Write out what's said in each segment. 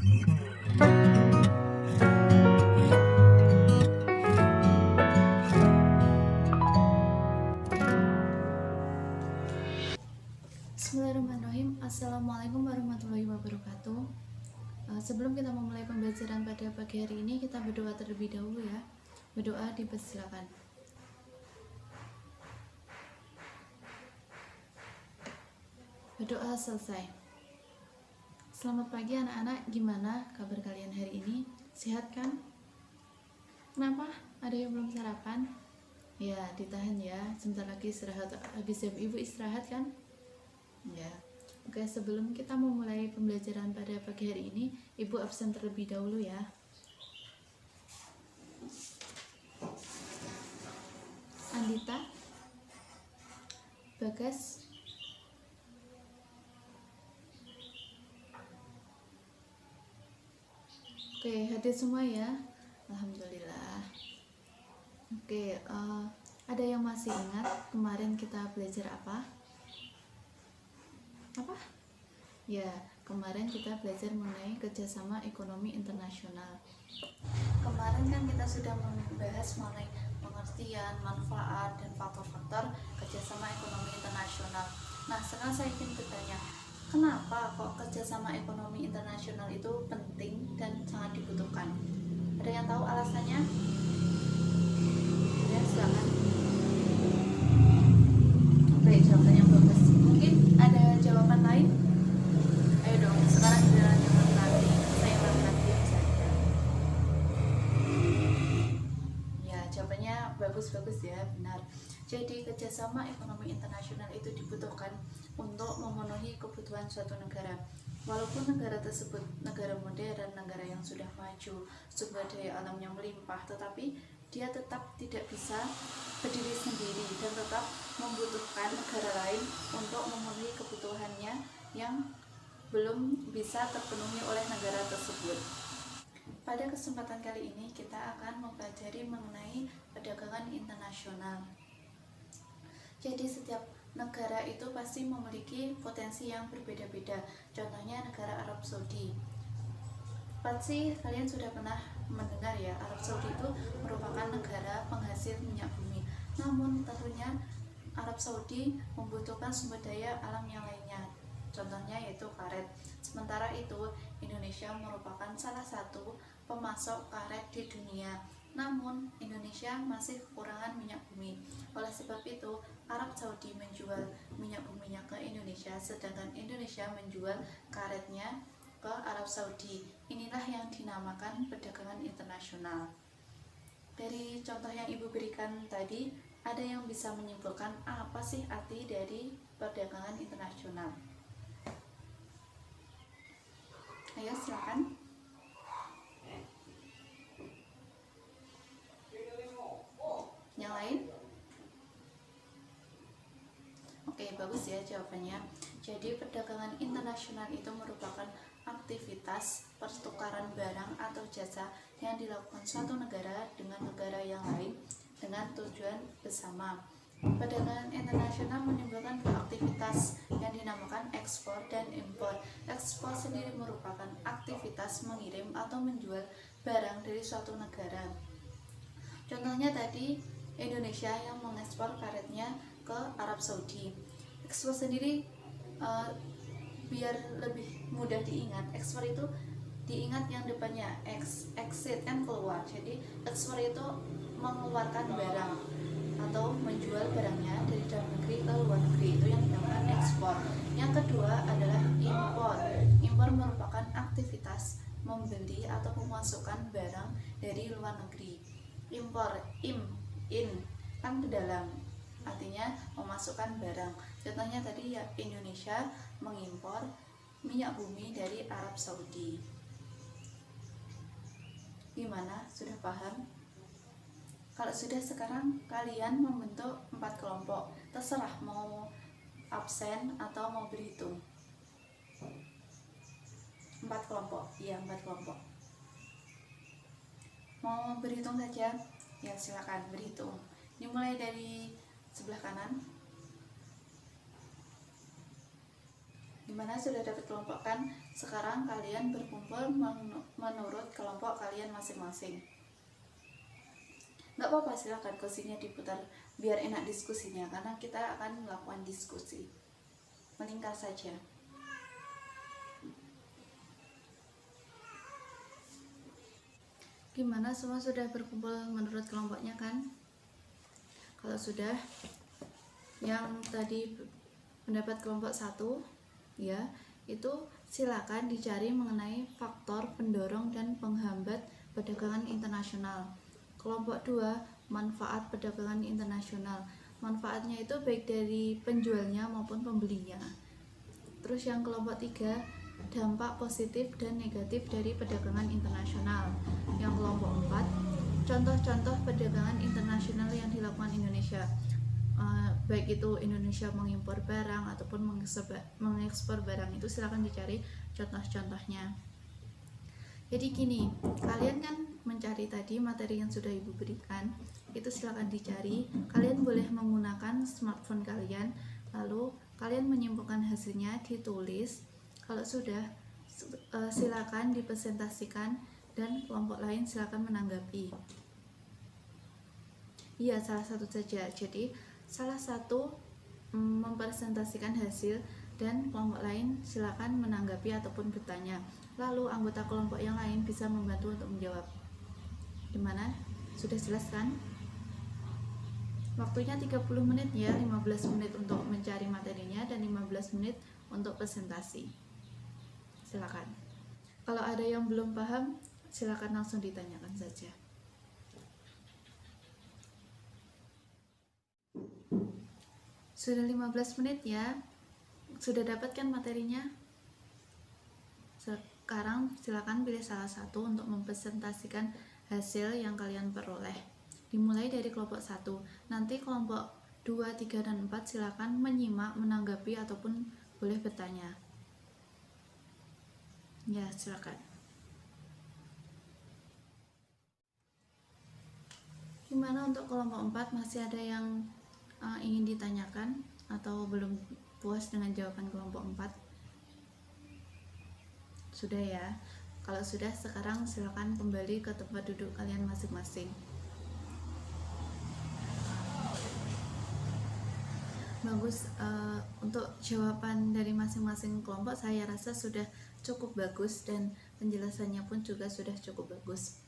Bismillahirrahmanirrahim. Assalamualaikum warahmatullahi wabarakatuh. Sebelum kita memulai pembelajaran pada pagi hari ini, kita berdoa terlebih dahulu ya. Berdoa dipersilakan. Berdoa selesai. Selamat pagi anak-anak, gimana kabar kalian hari ini? Sehat kan? Kenapa? Ada yang belum sarapan? Ya, ditahan ya, sebentar lagi istirahat. Habis jam ibu istirahat kan? Ya. Oke, sebelum kita memulai pembelajaran pada pagi hari ini, ibu absen terlebih dahulu ya. Andita, Bagas, oke, hadir semua ya. Alhamdulillah. Oke, ada yang masih ingat kemarin kita belajar apa? Ya, kemarin kita belajar mengenai kerjasama ekonomi internasional. Kemarin kan kita sudah membahas mengenai pengertian, manfaat, dan faktor-faktor kerjasama ekonomi internasional. Nah, sekarang saya ingin bertanya, kenapa kok kerjasama ekonomi internasional itu penting dan sangat dibutuhkan? Ada yang tahu alasannya? Ya, silakan. Baik, jawabannya bagus. Mungkin ada jawaban lain? Ayo dong, sekarang giliran yang nanti. Saya nanti saja. Ya, jawabannya bagus-bagus ya, benar. Jadi kerjasama ekonomi internasional itu dibutuhkan untuk memenuhi kebutuhan suatu negara. Walaupun negara tersebut negara modern, negara yang sudah maju, sumber daya alamnya melimpah, tetapi dia tetap tidak bisa berdiri sendiri dan tetap membutuhkan negara lain untuk memenuhi kebutuhannya yang belum bisa terpenuhi oleh negara tersebut. Pada kesempatan kali ini kita akan mempelajari mengenai perdagangan internasional. Jadi setiap negara itu pasti memiliki potensi yang berbeda-beda. Contohnya negara Arab Saudi. Pasti kalian sudah pernah mendengar ya, Arab Saudi itu merupakan negara penghasil minyak bumi. Namun tentunya Arab Saudi membutuhkan sumber daya alam yang lainnya. Contohnya yaitu karet. Sementara itu Indonesia merupakan salah satu pemasok karet di dunia. Namun Indonesia masih kekurangan minyak bumi. Oleh sebab itu Arab Saudi menjual minyak buminya ke Indonesia, sedangkan Indonesia menjual karetnya ke Arab Saudi. Inilah yang dinamakan perdagangan internasional. Dari contoh yang ibu berikan tadi, ada yang bisa menyimpulkan apa sih arti dari perdagangan internasional? Ayo silakan. Yang lain? Oke, bagus ya jawabannya. Jadi perdagangan internasional itu merupakan aktivitas pertukaran barang atau jasa yang dilakukan suatu negara dengan negara yang lain dengan tujuan bersama. Perdagangan internasional menimbulkan aktivitas yang dinamakan ekspor dan impor. Ekspor sendiri merupakan aktivitas mengirim atau menjual barang dari suatu negara. Contohnya tadi Indonesia yang mengekspor karetnya ke Arab Saudi. Ekspor sendiri biar lebih mudah diingat, ekspor itu diingat yang depannya exit kan keluar. Jadi ekspor itu mengeluarkan barang atau menjual barangnya dari dalam negeri ke luar negeri, itu yang dinamakan ekspor. Yang kedua adalah impor. Impor merupakan aktivitas membeli atau memasukkan barang dari luar negeri. Impor, in kan ke dalam, artinya memasukkan barang. Contohnya tadi ya, Indonesia mengimpor minyak bumi dari Arab Saudi. Gimana? Sudah paham? Kalau sudah, sekarang kalian membentuk 4 kelompok. Terserah mau absen atau mau berhitung. 4 kelompok. Iya, 4 kelompok. Mau berhitung saja? Ya, silakan berhitung. Dimulai dari sebelah kanan. Gimana, sudah dapat kelompok kan? Sekarang kalian berkumpul menurut kelompok kalian masing-masing. Nggak apa-apa, silakan kursinya diputar biar enak diskusinya, karena kita akan melakukan diskusi. Melingkar saja. Gimana, semua sudah berkumpul menurut kelompoknya kan? Kalau sudah, yang tadi pendapat kelompok 1 ya, itu silakan dicari mengenai faktor pendorong dan penghambat perdagangan internasional. Kelompok 2, manfaat perdagangan internasional. Manfaatnya itu baik dari penjualnya maupun pembelinya. Terus yang kelompok 3, dampak positif dan negatif dari perdagangan internasional. Yang kelompok 4, contoh-contoh perdagangan internasional yang dilakukan Indonesia. Baik itu Indonesia mengimpor barang ataupun mengekspor barang, itu silakan dicari contoh-contohnya. Jadi gini, kalian kan mencari tadi materi yang sudah ibu berikan, itu silakan dicari. Kalian boleh menggunakan smartphone kalian, lalu kalian menyimpulkan hasilnya, ditulis. Kalau sudah, silakan dipresentasikan dan kelompok lain silakan menanggapi. Iya, salah satu saja. Jadi salah satu mempresentasikan hasil dan kelompok lain silakan menanggapi ataupun bertanya. Lalu anggota kelompok yang lain bisa membantu untuk menjawab. Gimana? Sudah jelas kan? Waktunya 30 menit ya, 15 menit untuk mencari materinya dan 15 menit untuk presentasi. Silakan. Kalau ada yang belum paham, silakan langsung ditanyakan saja. Sudah 15 menit ya. Sudah dapatkan materinya? Sekarang silakan pilih salah satu untuk mempresentasikan hasil yang kalian peroleh. Dimulai dari kelompok 1. Nanti kelompok 2, 3, dan 4 silakan menyimak, menanggapi, ataupun boleh bertanya. Ya, silakan. Gimana untuk kelompok 4? Masih ada yang ingin ditanyakan atau belum puas dengan jawaban kelompok 4? Sudah ya. Kalau sudah, sekarang silakan kembali ke tempat duduk kalian masing-masing. Bagus. Untuk jawaban dari masing-masing kelompok saya rasa sudah cukup bagus dan penjelasannya pun juga sudah cukup bagus.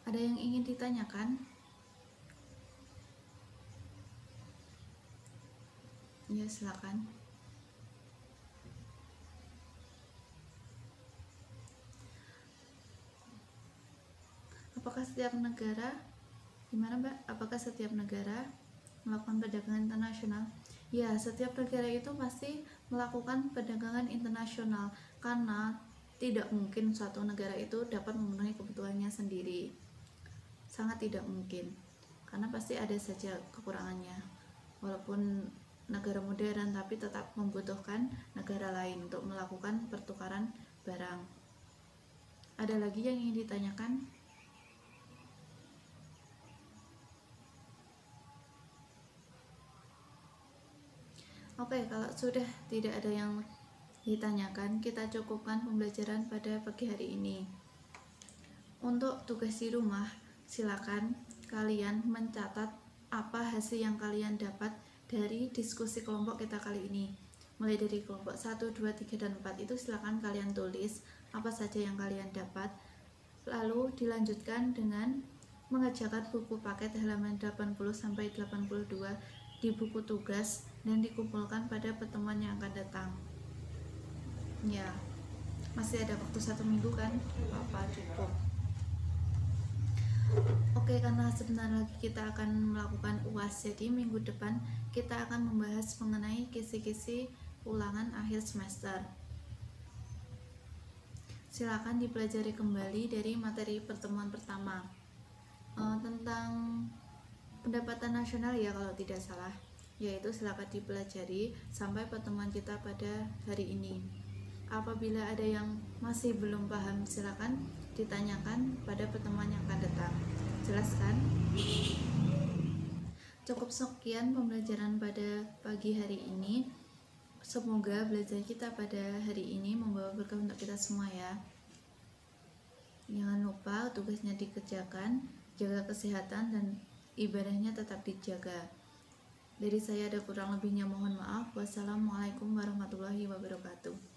Ada yang ingin ditanyakan? Ya, silakan. Apakah setiap negara, gimana Mbak? Apakah setiap negara melakukan perdagangan internasional? Ya, setiap negara itu pasti melakukan perdagangan internasional, karena tidak mungkin suatu negara itu dapat memenuhi kebutuhannya sendiri. Sangat tidak mungkin, karena pasti ada saja kekurangannya. Walaupun negara modern, tapi tetap membutuhkan negara lain untuk melakukan pertukaran barang. Ada lagi yang ingin ditanyakan? Oke, kalau sudah tidak ada yang ditanyakan, kita cukupkan pembelajaran pada pagi hari ini. Untuk tugas di rumah, silakan kalian mencatat apa hasil yang kalian dapat dari diskusi kelompok kita kali ini. Mulai dari kelompok 1, 2, 3, dan 4 itu silakan kalian tulis apa saja yang kalian dapat. Lalu dilanjutkan dengan mengerjakan buku paket halaman 80-82 di buku tugas dan dikumpulkan pada pertemuan yang akan datang. Ya, masih ada waktu 1 minggu kan? Apa cukup. Oke, karena sebentar lagi kita akan melakukan UAS, jadi minggu depan kita akan membahas mengenai kisi-kisi ulangan akhir semester. Silakan dipelajari kembali dari materi pertemuan pertama tentang pendapatan nasional ya kalau tidak salah, yaitu silakan dipelajari sampai pertemuan kita pada hari ini. Apabila ada yang masih belum paham, silakan ditanyakan pada pertemuan yang akan datang. Jelas kan? Cukup sekian pembelajaran pada pagi hari ini. Semoga belajar kita pada hari ini membawa berkah untuk kita semua ya. Jangan lupa tugasnya dikerjakan, jaga kesehatan dan ibadahnya tetap dijaga. Dari saya ada kurang lebihnya mohon maaf. Wassalamualaikum warahmatullahi wabarakatuh.